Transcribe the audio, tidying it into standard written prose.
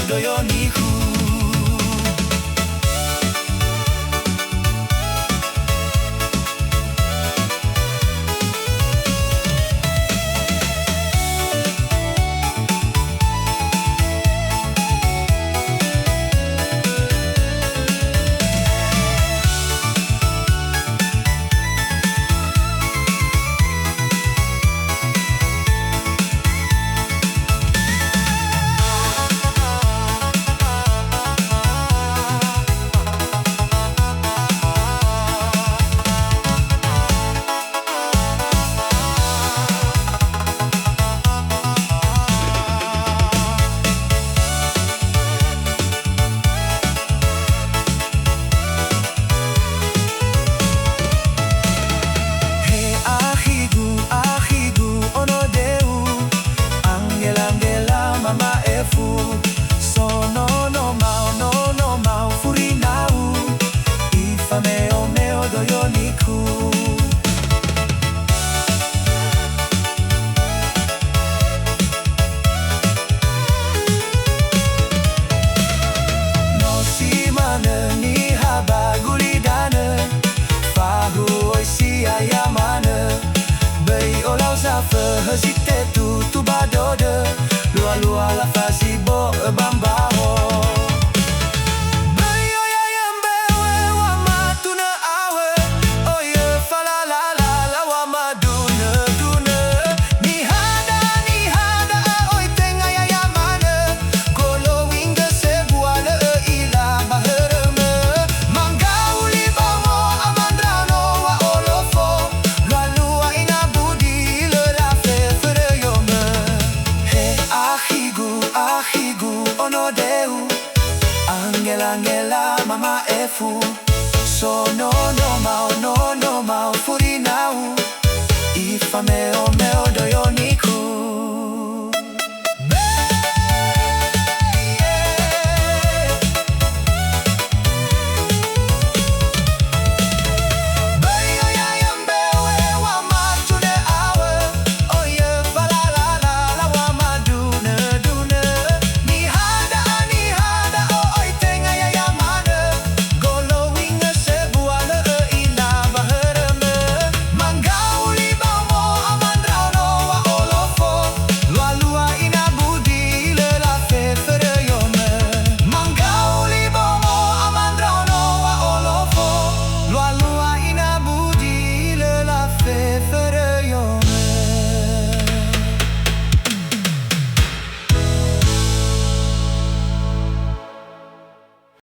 doyoniku. Hesite tu badode lua la fasibo bambaho bayo ya yambewe wa matuna awe oye fala la wa maduna duna ni hada oi tenga ya yamane kolo winga sebuale ila baherme mangauli bamo amandrano wa olofo lua ina budi onodeu angela mama efu so no mau furinau ifame o meo doyoniku.